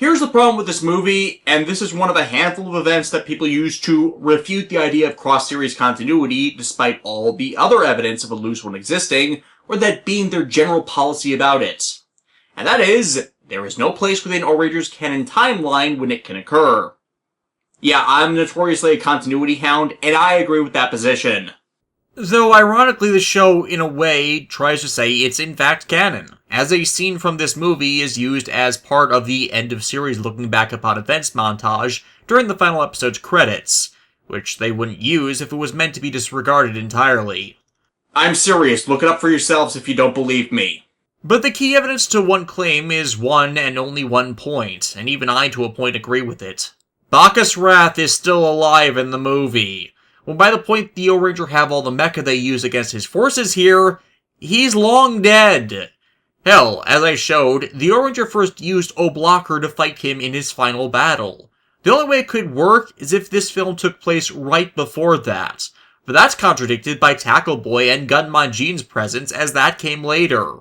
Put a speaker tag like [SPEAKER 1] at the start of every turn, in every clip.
[SPEAKER 1] Here's the problem with this movie, and this is one of a handful of events that people use to refute the idea of cross-series continuity despite all the other evidence of a loose one existing, or that being their general policy about it. And that is, there is no place within Ohranger's canon timeline when it can occur. Yeah, I'm notoriously a continuity hound, and I agree with that position.
[SPEAKER 2] Though, ironically, the show, in a way, tries to say it's in fact canon, as a scene from this movie is used as part of the end-of-series looking back upon events montage during the final episode's credits, which they wouldn't use if it was meant to be disregarded entirely.
[SPEAKER 1] I'm serious, look it up for yourselves if you don't believe me.
[SPEAKER 2] But the key evidence to one claim is one and only one point, and even I to a point agree with it. Bacchus Wrath is still alive in the movie. Well, by the point the Ohranger have all the mecha they use against his forces here, he's long dead. Hell, as I showed, the Ohranger first used O'Blocker to fight him in his final battle. The only way it could work is if this film took place right before that, but that's contradicted by Tackle Boy and Gunmon-jin's presence as that came later.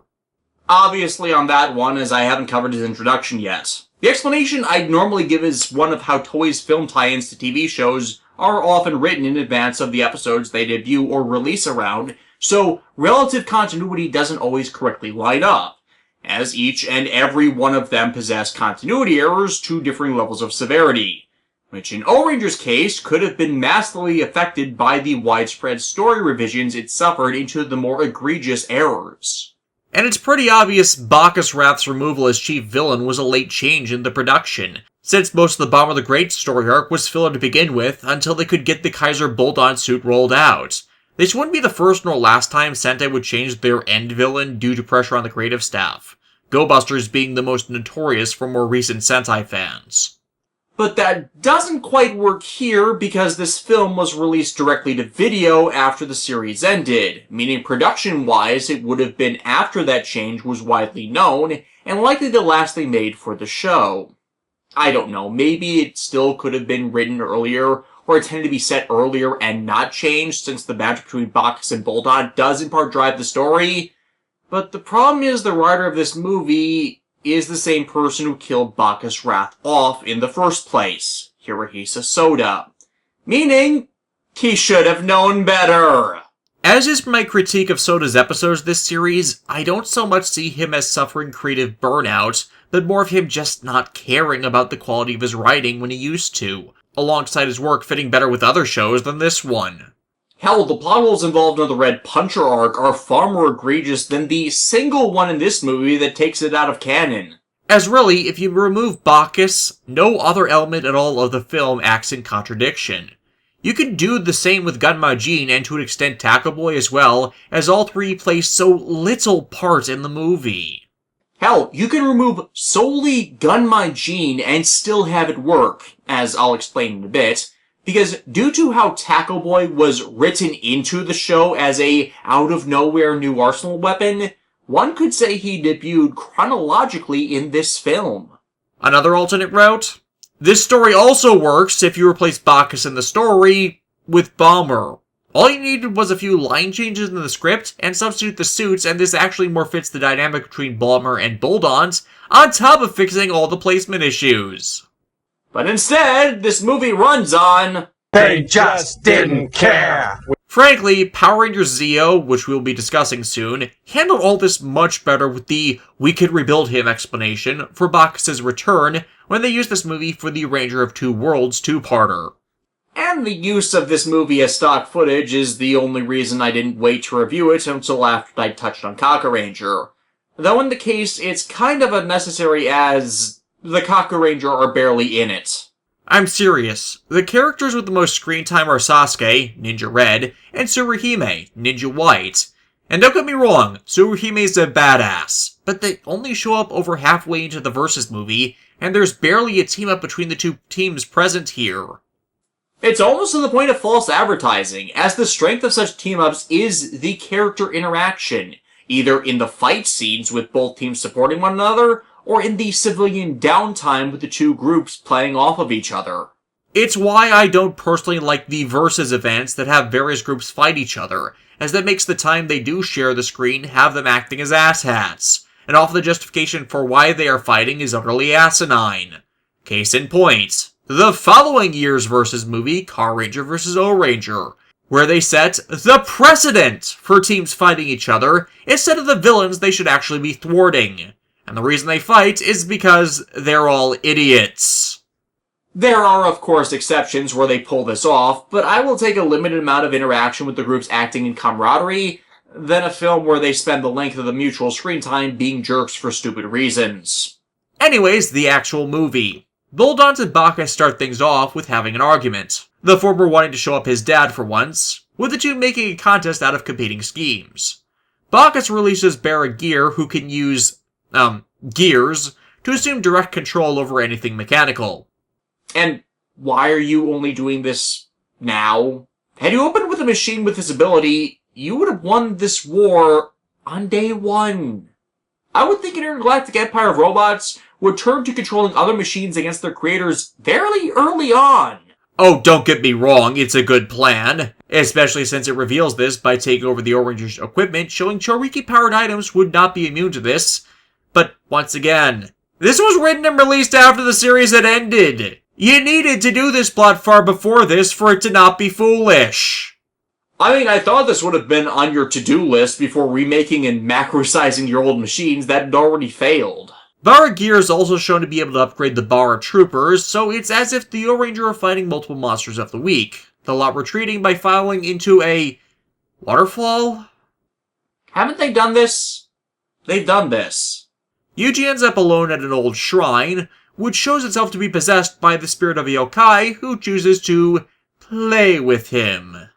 [SPEAKER 1] Obviously on that one, as I haven't covered his introduction yet. The explanation I'd normally give is one of how Toei's film tie-ins to TV shows are often written in advance of the episodes they debut or release around, so relative continuity doesn't always correctly line up, as each and every one of them possess continuity errors to differing levels of severity, which in Ohranger's case could have been massively affected by the widespread story revisions it suffered into the more egregious errors.
[SPEAKER 2] And it's pretty obvious Bacchus Wrath's removal as chief villain was a late change in the production, since most of the Bomber the Great story arc was filler to begin with until they could get the Kaiser Bolt-On suit rolled out. This wouldn't be the first nor last time Sentai would change their end villain due to pressure on the creative staff, Go Busters being the most notorious for more recent Sentai fans.
[SPEAKER 1] But that doesn't quite work here because this film was released directly to video after the series ended, meaning production-wise it would have been after that change was widely known, and likely the last they made for the show. I don't know, maybe it still could have been written earlier, or intended to be set earlier and not changed since the match between Bacchus and Bolt-On does in part drive the story. But the problem is the writer of this movie is the same person who killed Bacchus Wrath off in the first place, Hirohisa Soda. Meaning, he should have known better.
[SPEAKER 2] As is my critique of Soda's episodes this series, I don't so much see him as suffering creative burnout, but more of him just not caring about the quality of his writing when he used to, alongside his work fitting better with other shows than this one.
[SPEAKER 1] Hell, the plot holes involved in the Red Puncher arc are far more egregious than the single one in this movie that takes it out of canon.
[SPEAKER 2] As really, if you remove Bacchus, no other element at all of the film acts in contradiction. You can do the same with Gunmon-jin and to an extent Tackle Boy as well, as all three play so little part in the movie.
[SPEAKER 1] Hell, you can remove solely Gunmon-jin and still have it work, as I'll explain in a bit, because due to how Tackle Boy was written into the show as a out-of-nowhere new arsenal weapon, one could say he debuted chronologically in this film.
[SPEAKER 2] Another alternate route? This story also works if you replace Bacchus in the story with Bomber. All you needed was a few line changes in the script and substitute the suits, and this actually more fits the dynamic between Bomber and Bolt-Ons, on top of fixing all the placement issues.
[SPEAKER 1] But instead, this movie runs on...
[SPEAKER 3] They just didn't care!
[SPEAKER 2] Frankly, Power Rangers Zeo, which we'll be discussing soon, handled all this much better with the "we could rebuild him" explanation for Bacchus' return when they used this movie for the Ranger of Two Worlds two-parter.
[SPEAKER 1] And the use of this movie as stock footage is the only reason I didn't wait to review it until after I touched on Kakuranger. Though in the case, it's kind of unnecessary as the Kakuranger are barely in it.
[SPEAKER 2] I'm serious. The characters with the most screen time are Sasuke, Ninja Red, and Tsuruhime, Ninja White. And don't get me wrong, Tsuruhime's a badass, but they only show up over halfway into the Versus movie, and there's barely a team-up between the two teams present here.
[SPEAKER 1] It's almost to the point of false advertising, as the strength of such team-ups is the character interaction, either in the fight scenes with both teams supporting one another, or in the civilian downtime with the two groups playing off of each other.
[SPEAKER 2] It's why I don't personally like the Versus events that have various groups fight each other, as that makes the time they do share the screen have them acting as asshats, and often the justification for why they are fighting is utterly asinine. Case in point, the following year's Versus movie, Kakuranger vs. Ohranger, where they set the precedent for teams fighting each other instead of the villains they should actually be thwarting. And the reason they fight is because they're all idiots.
[SPEAKER 1] There are, of course, exceptions where they pull this off, but I will take a limited amount of interaction with the groups acting in camaraderie than a film where they spend the length of the mutual screen time being jerks for stupid reasons.
[SPEAKER 2] Anyways, the actual movie. Bulldogs and Bacchus start things off with having an argument, the former wanting to show up his dad for once, with the two making a contest out of competing schemes. Bacchus releases Baronoya, who can use, gears, to assume direct control over anything mechanical.
[SPEAKER 1] And why are you only doing this now? Had you opened with a machine with this ability, you would have won this war on day one. I would think an intergalactic empire of robots would turn to controlling other machines against their creators fairly early on.
[SPEAKER 2] Oh, don't get me wrong, it's a good plan. Especially since it reveals this by taking over the Ohranger's equipment, showing Choriki-powered items would not be immune to this. But once again, this was written and released after the series had ended. You needed to do this plot far before this for it to not be foolish.
[SPEAKER 1] I mean, I thought this would have been on your to-do list before remaking and macro-sizing your old machines that had already failed.
[SPEAKER 2] Bara gear is also shown to be able to upgrade the Bara troopers, so it's as if the Ohranger are fighting multiple monsters of the week, the lot retreating by falling into a waterfall?
[SPEAKER 1] Haven't they done this? They've done this.
[SPEAKER 2] Yuji ends up alone at an old shrine, which shows itself to be possessed by the spirit of a yokai who chooses to play with him.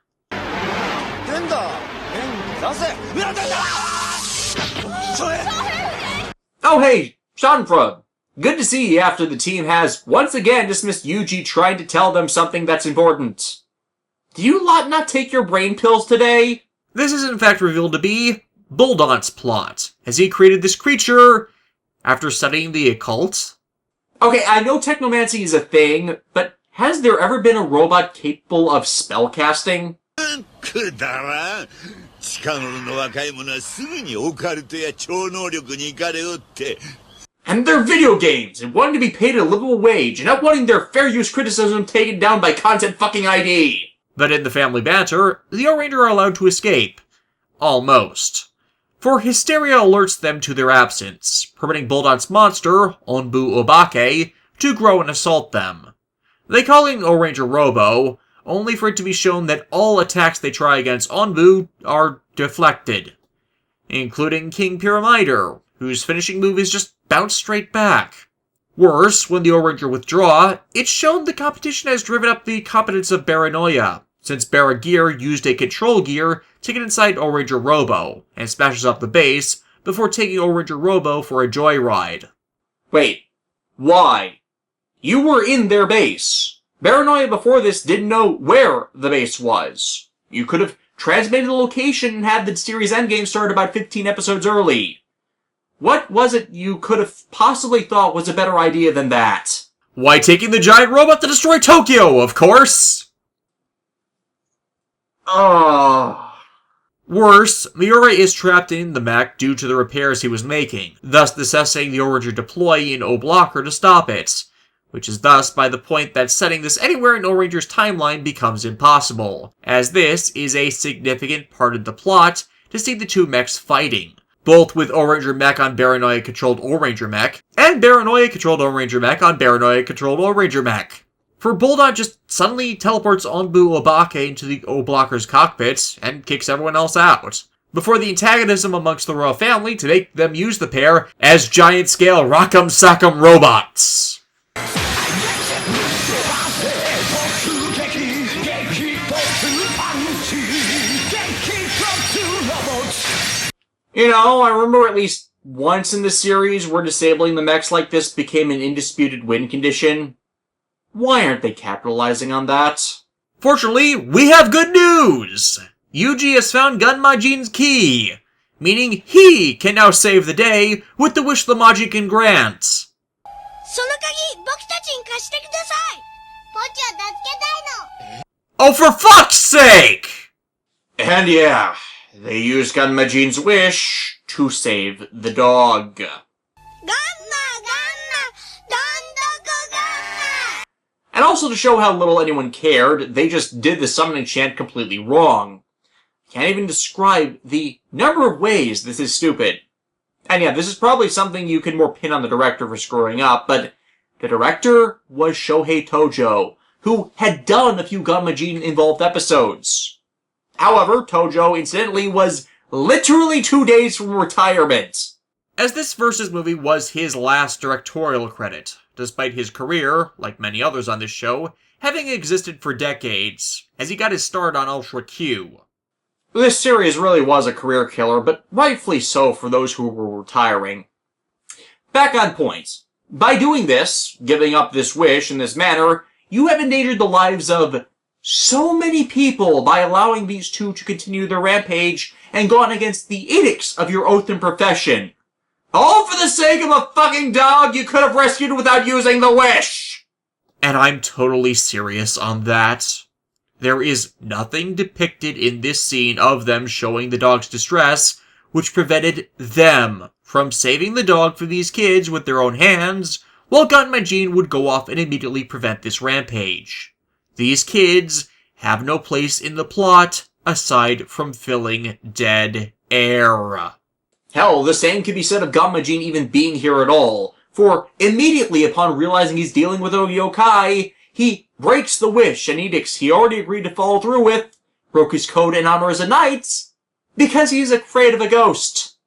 [SPEAKER 1] Oh hey, Shanfra! Good to see you after the team has once again dismissed Yuji trying to tell them something that's important. Do you lot not take your brain pills today?
[SPEAKER 2] This is in fact revealed to be Bulldog's plot, as he created this creature after studying the occult.
[SPEAKER 1] Okay, I know technomancy is a thing, but has there ever been a robot capable of spellcasting? And they're video games, and wanting to be paid a livable wage, and not wanting their fair use criticism taken down by content fucking ID.
[SPEAKER 2] But in the family banter, the Ohranger are allowed to escape. Almost. For hysteria alerts them to their absence, permitting Bulldog's monster, Onbu Obake, to grow and assault them. They call in Ohranger Robo, only for it to be shown that all attacks they try against Onbu are deflected, including King Pyramider, whose finishing move is just bounce straight back. Worse, when the Ohranger withdraw, it's shown the competition has driven up the competence of Baronoya, since Barogear used a control gear to get inside Ohranger Robo, and smashes up the base before taking Ohranger Robo for a joyride.
[SPEAKER 1] Wait, why? You were in their base. Baronoya before this didn't know where the base was. You could have transmitted the location and had the series endgame start about 15 episodes early. What was it you could have possibly thought was a better idea than that?
[SPEAKER 2] Why, taking the giant robot to destroy Tokyo, of course! Worse, Miura is trapped in the mech due to the repairs he was making, thus necessitating the Ohranger deploy in O-Blocker to stop it, which is thus by the point that setting this anywhere in Ohranger's timeline becomes impossible, as this is a significant part of the plot to see the two mechs fighting, both with Ohranger mech on Baronoya-controlled Ohranger mech, and Baronoya-controlled Ohranger mech on Baronoya-controlled Ohranger mech. For Bulldog just suddenly teleports Onbu Obake into the O-Blocker's cockpit and kicks everyone else out, before the antagonism amongst the royal family to make them use the pair as giant-scale Rock'em Sock'em robots.
[SPEAKER 1] You know, I remember at least once in the series where disabling the mechs like this became an indisputed win condition. Why aren't they capitalizing on that?
[SPEAKER 2] Fortunately, we have good news! Yuji has found Gunmajin's key, meaning he can now save the day with the wish the Maji can grant. Oh, for fuck's sake!
[SPEAKER 1] And yeah, they used Gunmajin's wish to save the dog. And also to show how little anyone cared, they just did the summoning chant completely wrong. Can't even describe the number of ways this is stupid. And yeah, this is probably something you can more pin on the director for screwing up, but the director was Shohei Tojo, who had done a few Ganmajin-involved episodes. However, Tojo, incidentally, was literally 2 days from retirement.
[SPEAKER 2] As this Versus movie was his last directorial credit, despite his career, like many others on this show, having existed for decades, as he got his start on Ultra Q.
[SPEAKER 1] This series really was a career killer, but rightfully so for those who were retiring. Back on point. By doing this, giving up this wish in this manner, you have endangered the lives of so many people by allowing these two to continue their rampage and gone against the edicts of your oath and profession. All for the sake of a fucking dog you could have rescued without using the wish!
[SPEAKER 2] And I'm totally serious on that. There is nothing depicted in this scene of them showing the dog's distress, which prevented them from saving the dog for these kids with their own hands, while Ganmajin would go off and immediately prevent this rampage. These kids have no place in the plot aside from filling dead air.
[SPEAKER 1] Hell, the same could be said of Ganmajin even being here at all, for immediately upon realizing he's dealing with a yokai, he breaks the wish and edicts he already agreed to follow through with, broke his code and honor as a knight, because he's afraid of a ghost.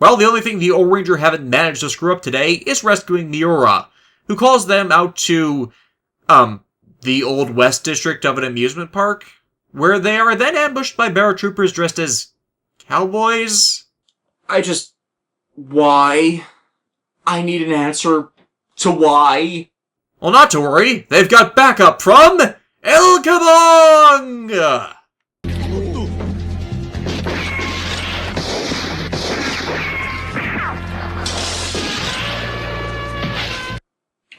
[SPEAKER 2] Well, the only thing the Ohranger haven't managed to screw up today is rescuing Miura, who calls them out to, the Old West district of an amusement park, where they are then ambushed by paratroopers dressed as cowboys.
[SPEAKER 1] Why? I need an answer to why.
[SPEAKER 2] Well, not to worry, they've got backup from El Kabong!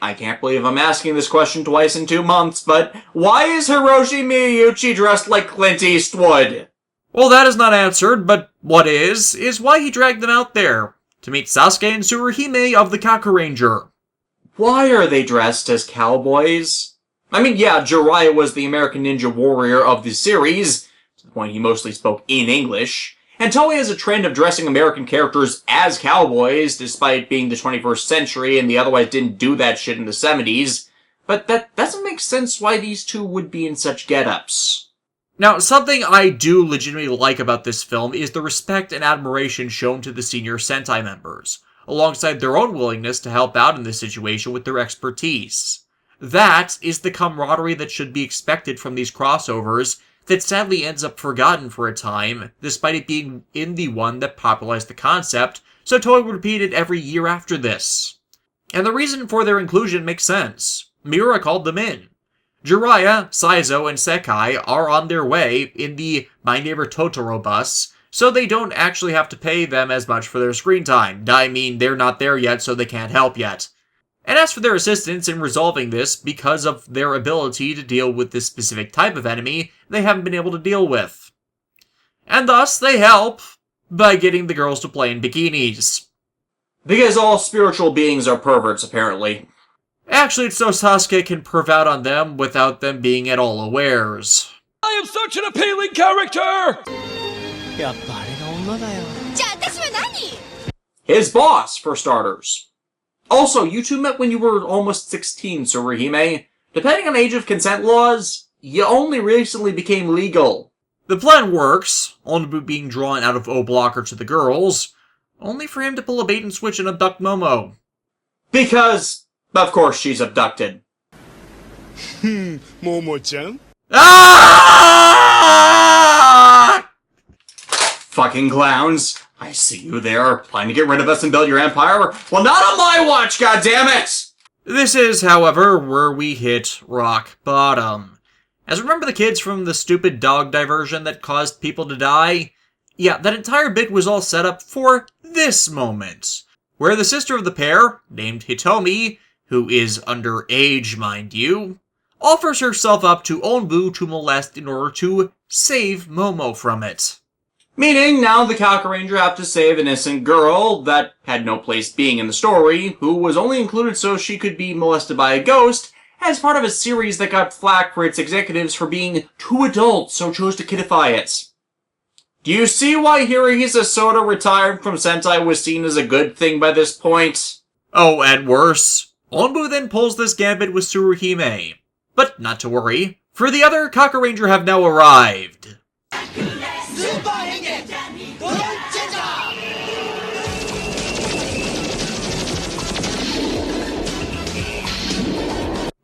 [SPEAKER 1] I can't believe I'm asking this question twice in 2 months, but why is Hiroshi Miyauchi dressed like Clint Eastwood?
[SPEAKER 2] Well, that is not answered, but what is why he dragged them out there, to meet Sasuke and Tsuruhime of the Kakuranger.
[SPEAKER 1] Why are they dressed as cowboys? I mean, yeah, Jiraiya was the American Ninja Warrior of the series, to the point he mostly spoke in English, and Toei has a trend of dressing American characters as cowboys, despite being the 21st century and they otherwise didn't do that shit in the 70s, but that doesn't make sense why these two would be in such get-ups.
[SPEAKER 2] Now, something I do legitimately like about this film is the respect and admiration shown to the senior Sentai members, alongside their own willingness to help out in this situation with their expertise. That is the camaraderie that should be expected from these crossovers that sadly ends up forgotten for a time, despite it being in the one that popularized the concept, so Toei would repeat it every year after this. And the reason for their inclusion makes sense. Miura called them in. Jiraiya, Saizo, and Sekai are on their way in the My Neighbor Totoro bus, so they don't actually have to pay them as much for their screen time. I mean, they're not there yet, so they can't help yet. And as for their assistance in resolving this, because of their ability to deal with this specific type of enemy they haven't been able to deal with. And thus, they help by getting the girls to play in bikinis.
[SPEAKER 1] Because all spiritual beings are perverts, apparently.
[SPEAKER 2] Actually, it's so Sasuke can perv out on them without them being at all awares.
[SPEAKER 3] I am such an appealing character!
[SPEAKER 1] His boss, for starters. Also, you two met when you were almost 16, Tsuruhime. Depending on age of consent laws, you only recently became legal.
[SPEAKER 2] The plan works, only being drawn out of O-Blocker to the girls, only for him to pull a bait and switch and abduct Momo.
[SPEAKER 1] Because, of course, she's abducted.
[SPEAKER 3] Momo-chan?
[SPEAKER 2] Ah!
[SPEAKER 1] Fucking clowns. I see you there, planning to get rid of us and build your empire? Well, not on my watch, goddammit!
[SPEAKER 2] This is, however, where we hit rock bottom. As remember the kids from the stupid dog diversion that caused people to die? Yeah, that entire bit was all set up for this moment, where the sister of the pair, named Hitomi, who is underage, mind you, offers herself up to Onbu to molest in order to save Momo from it.
[SPEAKER 1] Meaning, now the Kakuranger have to save an innocent girl that had no place being in the story, who was only included so she could be molested by a ghost, as part of a series that got flack for its executives for being too adult, so chose to kidify it. Do you see why Hirohisa Soda retired from Sentai was seen as a good thing by this point?
[SPEAKER 2] Oh, and worse, Onbu then pulls this gambit with Tsuruhime. But not to worry, for the other Kakuranger have now arrived.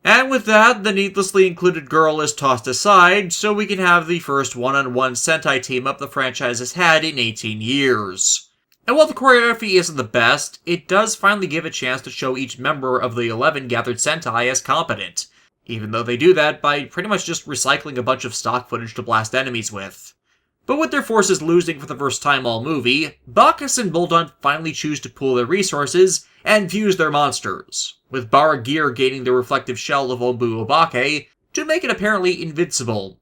[SPEAKER 2] And with that, the needlessly included girl is tossed aside, so we can have the first one-on-one Sentai team-up the franchise has had in 18 years. And while the choreography isn't the best, it does finally give a chance to show each member of the 11 gathered Sentai as competent, even though they do that by pretty much just recycling a bunch of stock footage to blast enemies with. But with their forces losing for the first time all movie, Bacchus and Buldunt finally choose to pool their resources and fuse their monsters, with Baranoiya gaining the reflective shell of Onbu Obake to make it apparently invincible.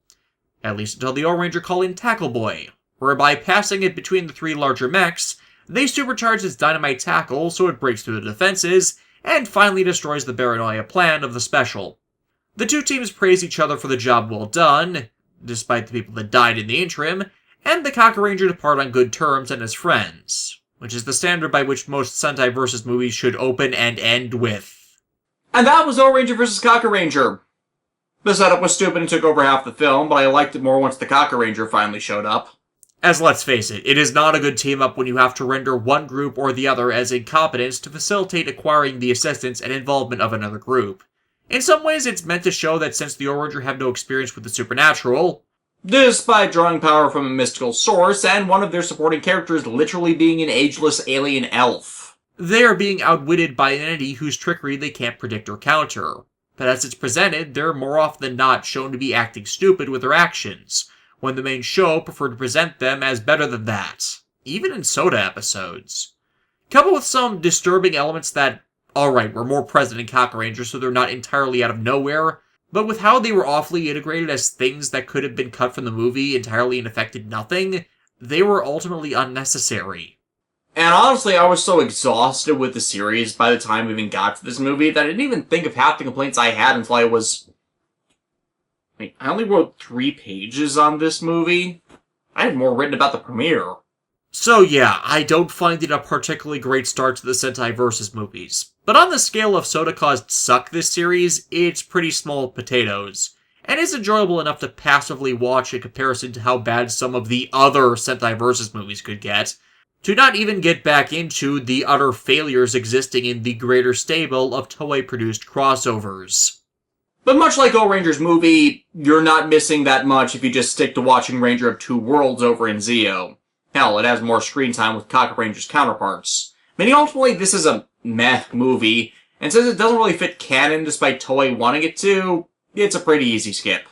[SPEAKER 2] At least until the Ohranger call in Tackle Boy, whereby passing it between the three larger mechs, they supercharge its dynamite tackle so it breaks through the defenses, and finally destroys the Baronoya plan of the special. The two teams praise each other for the job well done, despite the people that died in the interim, and the Kakuranger depart on good terms and as friends, which is the standard by which most Sentai vs. movies should open and end with.
[SPEAKER 1] And that was Ohranger vs. Kakuranger. The setup was stupid and took over half the film, but I liked it more once the Kakuranger finally showed up.
[SPEAKER 2] As let's face it is not a good team-up when you have to render one group or the other as incompetents to facilitate acquiring the assistance and involvement of another group. In some ways, it's meant to show that since the Ohranger have no experience with the supernatural,
[SPEAKER 1] despite drawing power from a mystical source, and one of their supporting characters literally being an ageless alien elf,
[SPEAKER 2] they are being outwitted by an entity whose trickery they can't predict or counter. But as it's presented, they're more often than not shown to be acting stupid with their actions, when the main show preferred to present them as better than that, even in Soda episodes. Coupled with some disturbing elements that, alright, were more present in Kakuranger so they're not entirely out of nowhere, but with how they were awfully integrated as things that could have been cut from the movie entirely and affected nothing, they were ultimately unnecessary.
[SPEAKER 1] And honestly, I was so exhausted with the series by the time we even got to this movie that I didn't even think of half the complaints I had until I only wrote 3 pages on this movie. I had more written about the premiere.
[SPEAKER 2] So yeah, I don't find it a particularly great start to the Sentai Versus movies. But on the scale of Soda caused suck this series, it's pretty small potatoes, and is enjoyable enough to passively watch in comparison to how bad some of the other Sentai Versus movies could get, to not even get back into the utter failures existing in the greater stable of Toei-produced crossovers.
[SPEAKER 1] But much like Ohranger's movie, you're not missing that much if you just stick to watching Ranger of Two Worlds over in Zeo. Hell, it has more screen time with Kakuranger's counterparts. Meaning ultimately this is a meh movie, and since it doesn't really fit canon despite Toei wanting it to, it's a pretty easy skip.